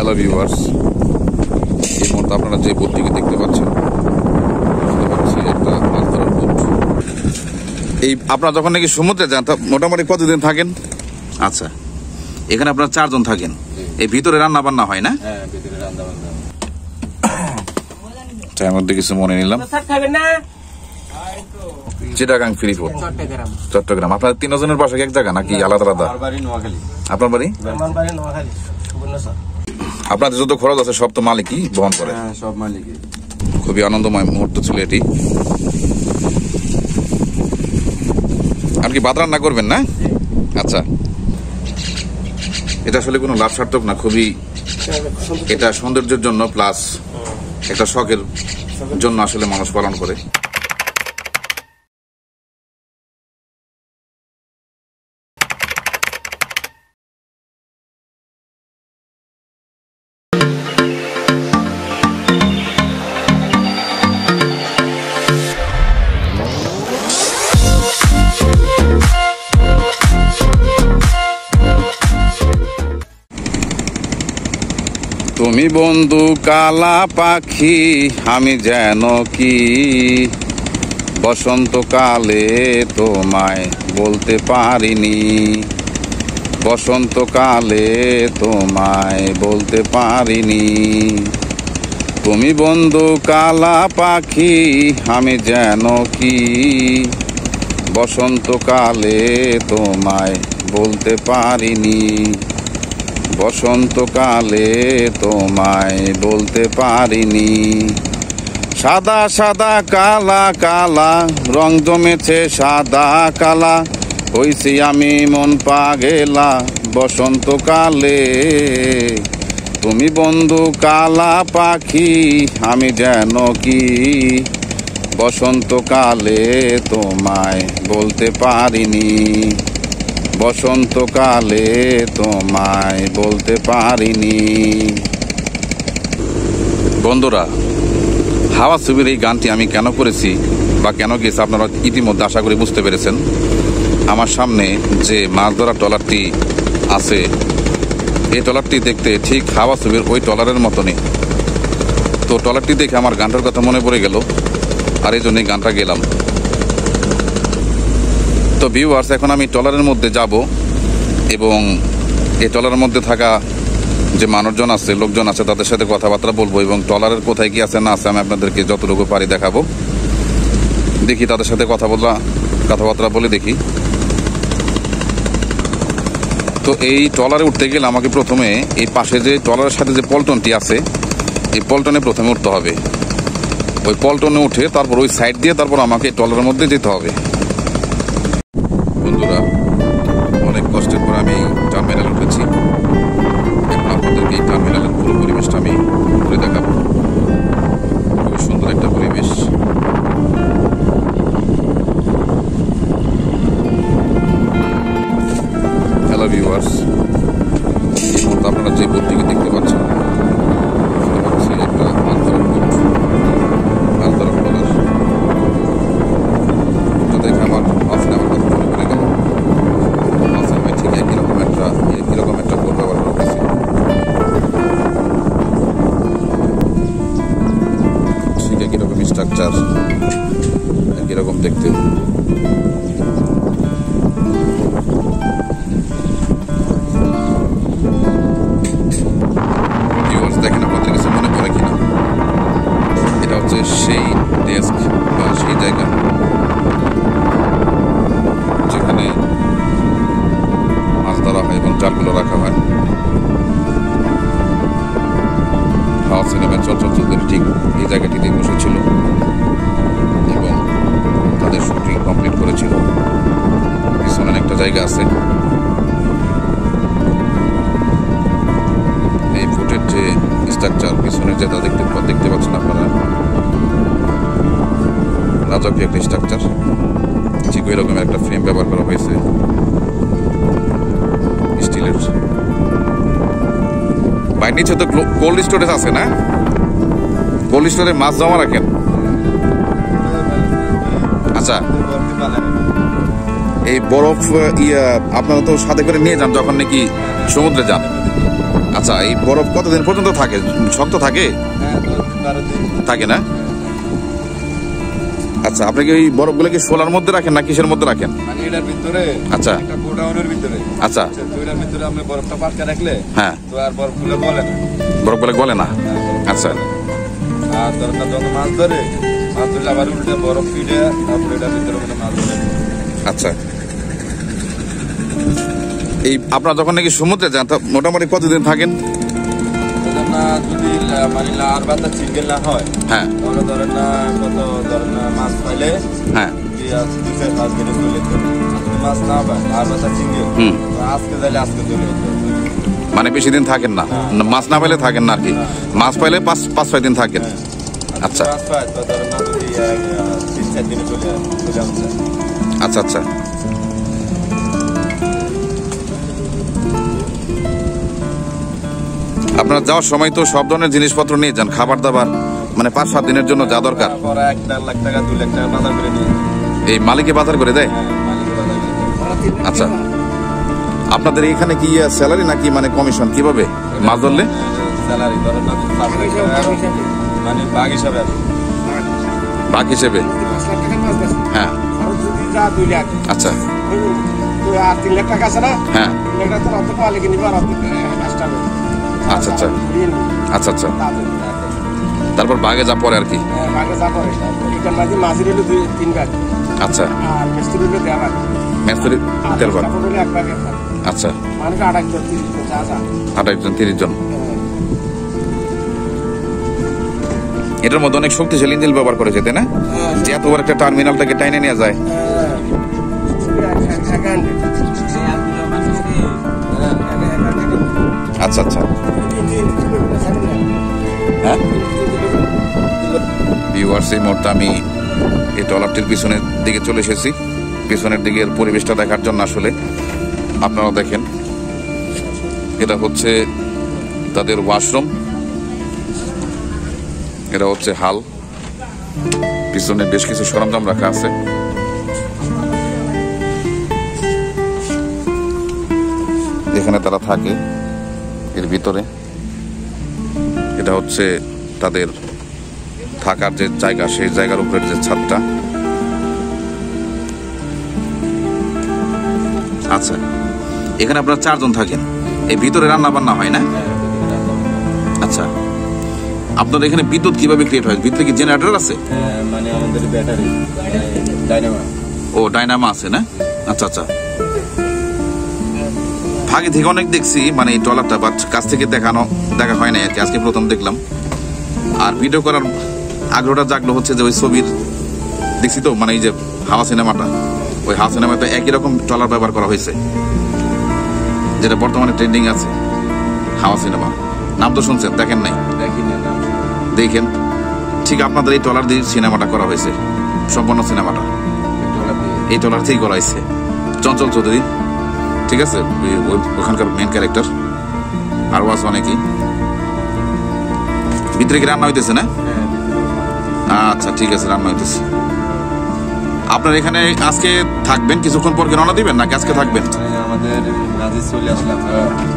Hello viewers, এই মুহূর্তে আপনারা যে বোটটিকে দেখতে পাচ্ছেন একটা মাছ ধরার বোট। এই আপনারা যখন নাকি সমুদ্রে যান মোটামুটি কতদিন থাকেন? আচ্ছা, এখানে আপনারা 4 জন থাকেন। এই ভিতরে রান্না বান্না হয় না? হ্যাঁ, ভিতরে রান্না বান্না। তার মধ্যে কিছু মনে নিলাম। চিটাগাং ফ্রিপোর্ট, চট্টগ্রাম। আপনার 3 জনের বাসা এক জায়গা নাকি আলাদা আলাদা? আপনার বাড়ি? আপনাদের যত খরচ আছে সব তো মালিকই বহন করে? সব মালিকই। খুবই আনন্দময় মুহূর্ত ছিল এটি। আর কি ভাত রান্না করবেন না? আচ্ছা, এটা আসলে কোনো লাভ সার্থক না, খুবই এটা সৌন্দর্যের জন্য প্লাস একটা শখের জন্য আসলে মানুষ পালন করে। তুমি বন্ধু কালা পাখি, আমি যেন কি বসন্তকালে তোমায় বলতে পারিনি, বসন্তকালে তোমায় বলতে পারিনি। তুমি বন্ধু কালা পাখি, আমি যেন কি বসন্তকালে তোমায় বলতে পারিনি, বসন্তকালে তোমায় বলতে পারিনি। সাদা সাদা কালা কালা রং জমেছে সাদা কালা, হইছি আমি মন পাগেলা বসন্তকালে। তুমি বন্ধু কালা পাখি, আমি যেন কি বসন্তকালে তোমায় বলতে পারিনি, বসন্তকালে তোমায় বলতে পারিনি। বন্ধুরা, হাওয়া ছবির এই গানটি আমি কেন করেছি বা কেন গেছি আপনারা ইতিমধ্যে আশা করি বুঝতে পেরেছেন। আমার সামনে যে মাছ ধরা ট্রলারটি আছে, এই ট্রলারটি দেখতে ঠিক হাওয়া ছবির ওই ট্রলারের মতনই। তো ট্রলারটি দেখে আমার গানটার কথা মনে পড়ে গেল, আর এই জন্যই গানটা গেলাম। তো ভিউয়ার্স, এখন আমি ট্রলারের মধ্যে যাব এবং এই ট্রলারের মধ্যে থাকা যে মানুষজন আছে, লোকজন আছে, তাদের সাথে কথাবার্তা বলবো এবং ট্রলারের কোথায় কি আছে না আছে আমি আপনাদেরকে যতটুকু পারি দেখাবো। দেখি তাদের সাথে কথাবার্তা বলে দেখি। তো এই ট্রলারে উঠতে গেলে আমাকে প্রথমে এই পাশে যে ট্রলারের সাথে যে পল্টনটি আছে, এই পল্টনে প্রথমে উঠতে হবে। ওই পল্টনে উঠে তারপর ওই সাইড দিয়ে তারপর আমাকে ট্রলারের মধ্যে যেতে হবে। বন্ধুরা, অনেক কষ্টের পর আমি টার্মিনাল উঠেছি। এখন আপনাদেরকে এই টার্মিনালের পুরো পরিবেশটা আমি ঘুরে দেখাবো। খুবই সুন্দর একটা পরিবেশ। হ্যালো ভিউয়ার্স, এই মুহূর্তে আপনারা যে বোটটিকে দেখতে পাচ্ছেন একটা মাছ ধরার বোট, মাছ ধরার ট্রলার। দেখে আমার মাছ নেওয়ার কথা মনে পড়ে গেল। মাছের ভাই ঠিক একইরকম একটা বোট ব্যবহার করতেছি। ঠিক একইরকম স্ট্রাকচার, একইরকম দেখতে। দেখেন আপনাদের কিছু মনে পড়ে কিনা, এটা হচ্ছে সেই ডেস্ক বা সেই জায়গা যেখানে মাছ ধরা হয় এবং জালগুলো রাখা হয়। হাওয়া সিনেমার চলচ্চিত্রদের ঠিক এই জায়গাটিতে বসেছিল এবং তাদের শুটিং কমপ্লিট করেছিল। পিছনে একটা জায়গা আছে, এই ফুটের যে স্ট্রাকচার পিছনে যেটা দেখতে পাচ্ছেন আপনারা, রাজকীয় একটা স্ট্রাকচার। ঠিক ওই রকম একটা ফ্রেম ব্যবহার করা হয়েছে স্টিলের। বাইর নিচে তো কোল্ড স্টোরেজ আছে না? কোল্ড স্টোরে মাছ জমা রাখেন? আচ্ছা, এই বরফ আপনারা তো সাথে করে নিয়ে যান যখন নাকি সমুদ্রে যান? আচ্ছা, এই বরফ কতদিন পর্যন্ত থাকে? শক্ত থাকে? থাকে না? আচ্ছা, আপনি কি ওই বরফগুলো কি শোলার মধ্যে রাখেন না কিসের মধ্যে রাখেন? মানে এটার ভিতরে, আচ্ছা, একটা গোডাউনের ভিতরে। আচ্ছা, ওইটার ভিতরে আপনি বরফটা পাটকে রাখলে হ্যাঁ, তো আর বরফগুলো গলে না। বরফগুলো গলে না? আচ্ছা, আর দরকার যখন মাছ ধরে, মাছ ধরলে আবার উল্টে বরফ ফিটে তারপরে এটার ভিতরে মানে মাছ ধরে। আচ্ছা, এই আপনারা যখন নাকি সমুদ্রে যান মোটামুটি কতদিন থাকেন? না যদি মানে লার বাতা চিকেন না হয়, হ্যাঁ, তাহলে ধরেন না কত, ধরেন না মাছ পাইলে হ্যাঁ, 2-4 দিনে চলে যেত। মাছ না পায় লার বাতা চিংড়ি, আজকে যাইলে আজকে চলে যেত। মানে বেশি দিন থাকেন না? মাছ না পাইলে থাকেন না আর কি? মাছ পাইলে 5-6 দিন থাকেন? আচ্ছা, মাছ পায় তো ধরেন না যদি 3-4 দিনে চলে আসে। আচ্ছা, আচ্ছা। আপনারা যাওয়ার সময় তো সব ধরনের জিনিসপত্র নিয়ে যান, খাবার দাবার, মানে 5-7 দিনের জন্য যা দরকার? 1-1.5 লাখ টাকা 2 লাখ টাকা বাজার করে নিয়ে। এই মালিকে বাজার করে দেয়? আচ্ছা, আপনাদের এখানে কি স্যালারি নাকি মানে কমিশন, কিভাবে মাছ ধরলে? স্যালারি ধরেন না মানে ভাগ হিসাবে। ভাগ হিসেবে? হ্যাঁ, আচ্ছা, 3 লাখ টাকা আছে না? হ্যাঁ, আচ্ছা আচ্ছা, আচ্ছা, আচ্ছা। তারপর বাঘে যা পরে আর কি? আচ্ছা, মেস্তুরি 1.5 ভাগ। আচ্ছা, 28 জন 30 জন। এটার মধ্যে অনেক শক্তিশালী ইঞ্জিন ব্যবহার করেছে, তাই না? যে এত বড় একটা টার্মিনালটাকে টাইনে নিয়ে যায়। আচ্ছা, আচ্ছা, হ্যাঁ। ভিউয়ার্স, এই মুহূর্তে আমি এই ট্রলারটির পিছনের দিকে চলে এসেছি। পিছনের দিকের পরিবেশটা দেখার জন্য আসলে আপনারা দেখেন, এটা হচ্ছে তাদের ওয়াশরুম, এটা হচ্ছে হাল, পিছনে বেশ কিছু সরঞ্জাম রাখা আছে। এখানে তারা থাকে এর ভিতরে। এটা হচ্ছে তাদের থাকার যে জায়গা, সেই জায়গার উপরের যে ছাদটা। আচ্ছা, এখানে আপনারা 4 জন থাকেন, এই ভিতরে রান্না বান্না হয় না? আচ্ছা, আপনাদের এখানে বিদ্যুৎ কিভাবে ক্রিয়েট হয়? ভিতরে কি জেনারেটর আছে? মানে আমাদের ব্যাটারি ডাইনামা। ও, ডাইনামা আছে না? আচ্ছা, আচ্ছা। ভাগে থেকে অনেক দেখছি মানে এই ট্রলারটা, বাট কাছ থেকে দেখা হয় না আর কি, আজকে প্রথম দেখলাম। আর ভিডিও করার আগ্রহটা জাগলো হচ্ছে যে ওই ছবির দেখছি তো, মানে এই যে হাওয়া সিনেমাটা, ওই হাওয়া সিনেমাতে একই রকম ট্রলার ব্যবহার করা হয়েছে, যেটা বর্তমানে ট্রেন্ডিং আছে, হাওয়া সিনেমা। নাম তো শুনছেন, দেখেন নাই? দেখেন, ঠিক আপনাদের এই ট্রলার দিয়ে সিনেমাটা করা হয়েছে, সম্পূর্ণ সিনেমাটা এই ট্রলার থেকেই করা হয়েছে। চঞ্চল চৌধুরী, ঠিক আছে, ওখানকার মেন ক্যারেক্টার, আরও আছে অনেকেই। ভিতরে কি রান্না হইতেছে না? আচ্ছা, ঠিক আছে, রান্না হইতেছে। আপনার এখানে আজকে থাকবেন, কিছুক্ষণ পর রওনা দিবেন নাকি আজকে থাকবেন? আমাদের নাজির চলে আসলাম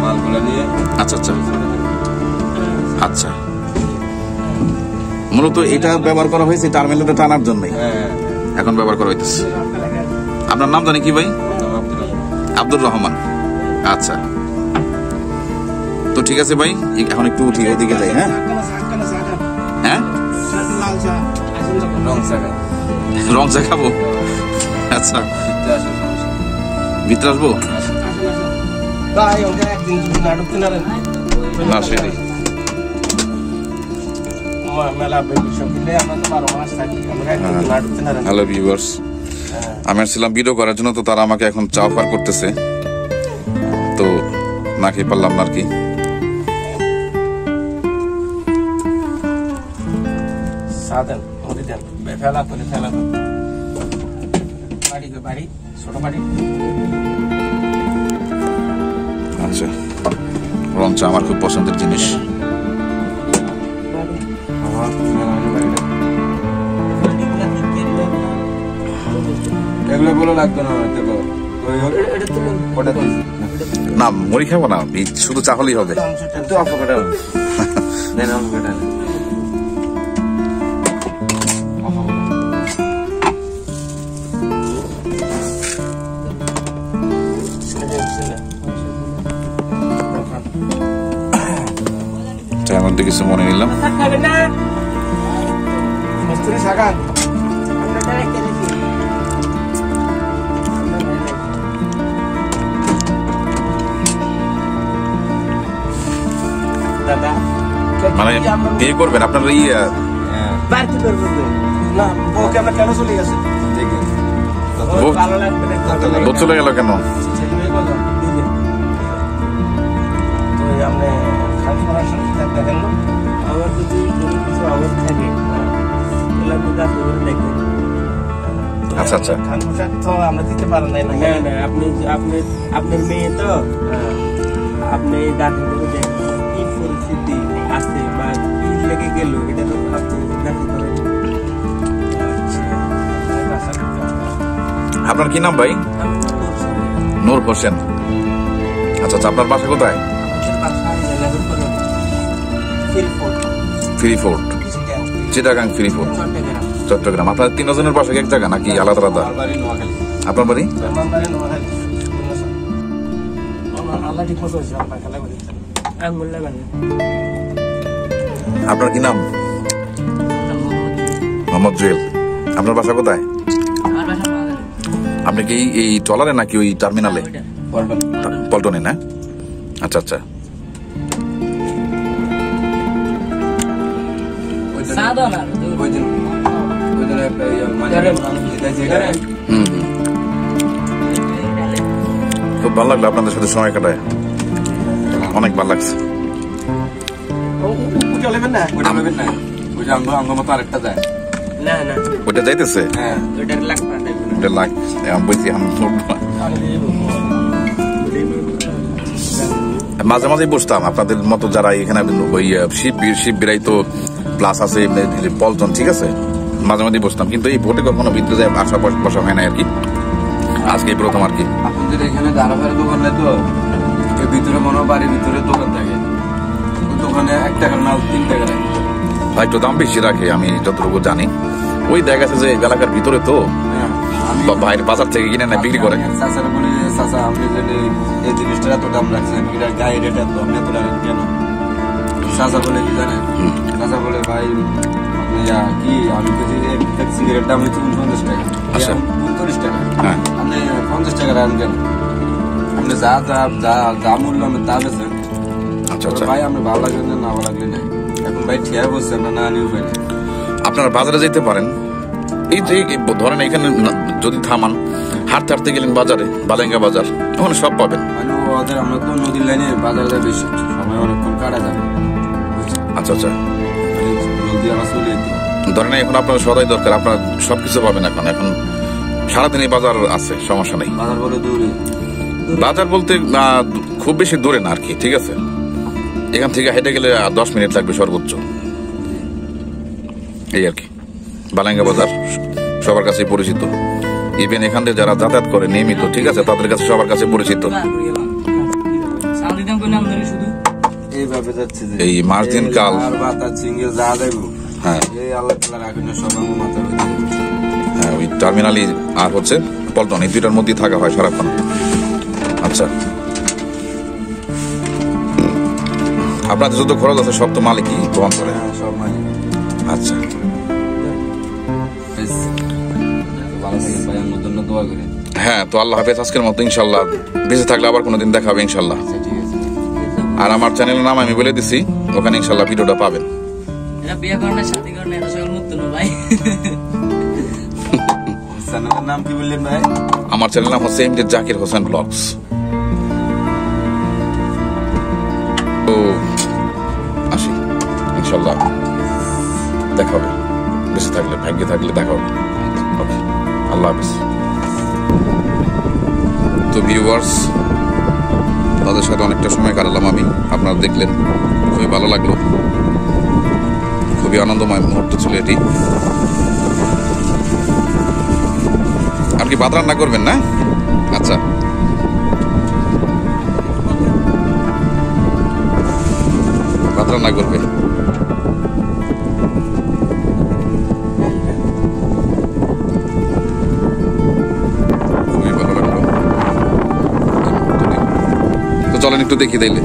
মালগুলা নিয়ে। আচ্ছা, আচ্ছা, আচ্ছা। মূলত এটা ব্যবহার করা হয়েছে টার্মিনালটা টানার জন্যই, এখন ব্যবহার করা হইতেছে। আপনার নাম জানি কি ভাই? আব্দুর রহমান। আচ্ছা, তো ঠিক আছে ভাই, এখন একটু উঠি, ওদিকে যাই। হ্যাঁ, হ্যাঁ, রং চা খাবো? আচ্ছা, ভিতরে আসবো? না, সেটাই। হ্যালো ভিউয়ার্স, আমি আসছিলাম ভিডিও করার জন্য, তো তারা আমাকে এখন চা অফার করতেছে, তো না খেয়ে পারলাম না আর কি। আচ্ছা, রং চা আমার খুব পছন্দের জিনিস। এগুলো বলে লাগতো না, দেখো ওটা না মুড়ি খাবো না, শুধু চা হলেই হবে। তো অল্প কটা দেন, অল্প কটা চায়ের মধ্যে কিছু মনে নিলাম। মিস্ত্রি সাকান দাদা মানে বিয়ে করবেন আপনার বাড়তি করবো না, ওকে আমরা কেন চলে গেছে দেখি ভালো লাগবে না, বউ চলে গেল কেন? ছেলে বললাম তো আপনি খালি করার সাথে দেখেন না, আমার যদি কোনো কিছু অবস্থা থাকে এলাকা কাছে দেখবেন। আচ্ছা আচ্ছা, খান পোশাক তো আমরা দিতে পারেন না। না না, আপনার মেয়ে তো, আপনি ডাক্তার করে দেন কি পরিস্থিতি আছে বা কি লেগে গেল, এটা তো আপনি ডাক্তার করেন। আপনার কি নাম ভাই? নূর হোসেন। আচ্ছা আচ্ছা, আপনার বাসা কোথায়? ফ্রিফোর্ট, চিটাগাং ফ্রিফোর্ট, চট্টগ্রাম। আপনার তিনজনের বাসা এক জায়গা নাকি আলাদা আলাদা? আপনার বাড়ি আপনার কি নাম? মোহাম্মদ জুয়েল। আপনার বাসা কোথায়? আপনি কি এই ট্রলারে নাকি ওই টার্মিনালে? পল্টনে না? আচ্ছা আচ্ছা। খুব ভালো লাগলো আপনাদের সাথে সময় কাটায়, অনেক ভালো লাগছে। ওইটা যাইতেছে, ওটা লাগ বলছি মাঝে মাঝে বসতাম আপনাদের মতো যারা এখানে ওই শিববিরাই তো প্লাস আছে পল্টন, ঠিক আছে, মাঝে মাঝে বসতাম, কিন্তু এই ভোটে কখনো ভিতরে যায় আসা বসা হয় না আর কি, আজকে প্রথম আর কি। আপনাদের এখানে দাঁড়াবার দোকান নেই তো, এর ভিতরে মনে হয় বাড়ির ভিতরে দোকান থাকে, দোকানে 1 টাকার মাল 3 টাকা রাখে, একটু দাম বেশি রাখে আমি যতটুকু জানি। ওই দেখা গেছে যে এলাকার ভিতরে তো বাইরে বাজার থেকে কিনে না বিক্রি করে। চাচার বলি, চাচা আপনি যদি এই জিনিসটা এত দাম রাখছেন, এটা গায়ে রেট এত, আপনি এত রাখেন কেন? চাচা বলে কি জানেন, চাচা বলে ভাই আপনি কি, আমি যদি এক সিগারেট দাম হচ্ছে 50 টাকা, 39 টাকা, আপনি 50 টাকা রাখেন কেন? আপনি যা যা যা যা মূল্য আমি তা বেছেন। আচ্ছা আচ্ছা ভাই আপনি ভালো লাগলেন না, ভালো লাগলে না, এখন ভাই ঠিয়া বলছেন না, না নিউ ভাই আপনারা বাজারে যেতে পারেন। এই যে ধরেন এখানে যদি থামান, হাঁটতে হাঁটতে গেলেন বাজারে, বালেঙ্গা বাজার, ওখানে সব পাবেন। মানে ওদের আমরা তো নদীর লাইনে বাজার যায় বেশি, সময় অনেকক্ষণ কাটা যাবে। আচ্ছা আচ্ছা, জলদি আবার চলে যেতে ধরেন এখন আপনার সদাই দরকার, আপনার সবকিছু পাবেন এখন। এখন সারাদিনই বাজার আছে, সমস্যা নেই। বাজার বলে দূরে, বাজার বলতে খুব বেশি দূরে না আর কি, ঠিক আছে, এখান থেকে হেঁটে গেলে 10 মিনিট লাগবে সর্বোচ্চ, এই আর কি। বালেঙ্গা বাজার সবার কাছে পরিচিত, ইভেন এখান থেকে যারা যাতায়াত করে নিয়মিত, ঠিক আছে, তাদের কাছে সবার কাছে পরিচিত। এইভাবে যাচ্ছে যে এই মাস দিন কাল বাতা চিংড়ি যা যাইব, হ্যাঁ এই আল্লাহ তাআলা রাখেন সব আমার মাথার ভিতরে। হ্যাঁ, ওই টার্মিনালি আর হচ্ছে পল্টন, এই দুইটার মধ্যেই থাকা হয় সারাক্ষণ। আচ্ছা, আপনাদের যত খরচ আছে সব তো মালিকই বহন করে? সব মানে আচ্ছা, ভালো থাকেন ভাই, আমার জন্য দোয়া করেন। হ্যাঁ, তো আল্লাহ হাফেজ আজকের মতো, ইনশাল্লাহ বেঁচে থাকলে আবার কোনোদিন দেখা হবে ইনশাল্লাহ। ঠিক আছে, আর আমার চ্যানেলের নাম আমি বলে দিছি, ওখানে ইনশাল্লাহ ভিডিওটা পাবেন। চ্যানেলের নাম কি বললেন ভাই? আমার চ্যানেল নাম হচ্ছে এমডি জাকির হোসেন ব্লগস। তো আসি, ইনশাল্লাহ দেখা হবে, বেঁচে থাকলে, ভাগ্যে থাকলে দেখা হবে। ওকে, আল্লাহ হাফেজ। তো ভিউয়ার্স, তাদের সাথে অনেকটা সময় কাটালাম আমি, আপনারা দেখলেন, খুবই ভালো লাগলো, খুবই আনন্দময় মুহূর্ত ছিল এটি। আর কি ভাত রান্না করবেন না? আচ্ছা, রান্না করবে। খুবই ভালো লাগলো। তো চলেন একটু দেখি তাইলে।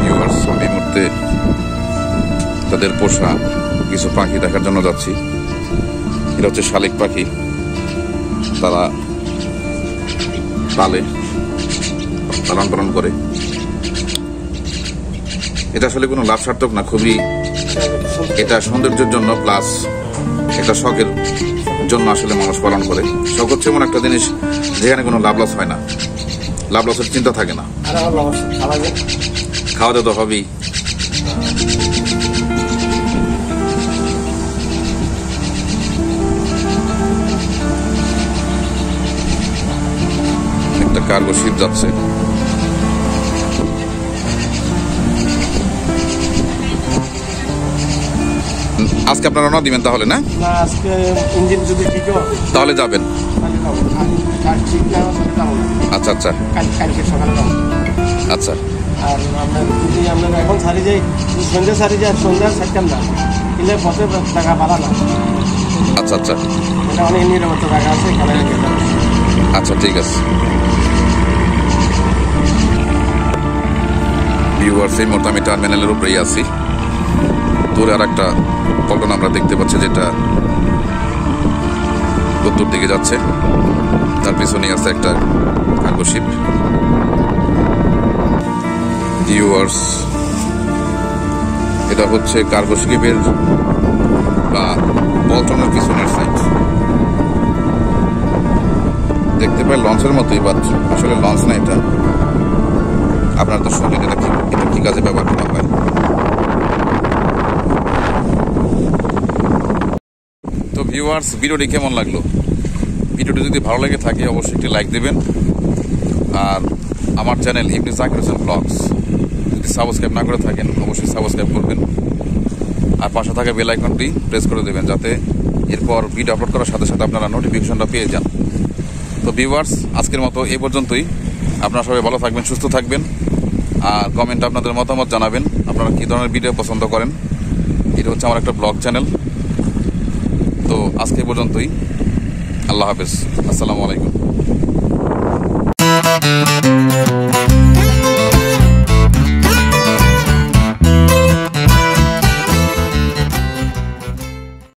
ভিউয়ার্স, আমি এই মুহূর্তে তাদের পোষা কিছু পাখি দেখার জন্য যাচ্ছি। এটা হচ্ছে শালিক পাখি, তারা পালে, লালন পালন করে। এটা আসলে কোনো লাভ সার্থক না, খুবই এটা সৌন্দর্যের জন্য প্লাস একটা শখের জন্য আসলে মানুষ পালন করে। শখ হচ্ছে এমন একটা জিনিস যেখানে কোনো লাভ লস হয় না, লাভ লসের চিন্তা থাকে না। খাওয়া দাওয়া তো হবেই। একটা কার্গো শিপ যাচ্ছে। আজকে আপনারা রওনা দিবেন তাহলে? না, আজকে ইঞ্জিন যদি ঠিক হয় তাহলে যাবেন। আচ্ছা আচ্ছা কালকে সকালে যাবো। আচ্ছা আর যদি আমরা এখন সারি যাই, সন্ধ্যা সারি যাই, সন্ধ্যা সারতাম না, কিন্তু পথে টাকা পালা না। আচ্ছা আচ্ছা এটা অনেক নিরাপত্তা জায়গা আছে, এখানে রেখে যাবো। আচ্ছা ঠিক আছে। ভিউয়ার্স, এই মুহূর্তে আমি টার্মিনালের উপরেই আছি। দূরে আর একটা পল্টন আমরা দেখতে পাচ্ছি, যেটা উত্তর দিকে যাচ্ছে। তার পিছনেই আছে একটা কার্গো শিপ। ভিউয়ার্স, এটা হচ্ছে কার্গো শিপের বা পল্টনের পিছনের সাইড। দেখতে পাই লঞ্চের মতোই, বাট আসলে লঞ্চ না এটা। আপনারা তো শুনলেন এটা কি কাজে ব্যবহার করা হয়। তো ভিউয়ার্স, ভিডিওটি কেমন লাগলো? ভিডিওটি যদি ভালো লেগে থাকে অবশ্যই একটি লাইক দেবেন। আর আমার চ্যানেল ইবনে জাকির হোসেন ব্লগস যদি সাবস্ক্রাইব না করে থাকেন অবশ্যই সাবস্ক্রাইব করবেন। আর পাশে থাকা বেল আইকনটি প্রেস করে দেবেন, যাতে এরপর ভিডিও আপলোড করার সাথে সাথে আপনারা নোটিফিকেশনটা পেয়ে যান। তো ভিউয়ার্স, আজকের মতো এই পর্যন্তই। আপনারা সবাই ভালো থাকবেন, সুস্থ থাকবেন। আর কমেন্টে আপনাদের মতামত জানাবেন, আপনারা কী ধরনের ভিডিও পছন্দ করেন। এটা হচ্ছে আমার একটা ব্লগ চ্যানেল। তো আজকে এই পর্যন্তই। আল্লাহ হাফেজ, আসসালামু আলাইকুম।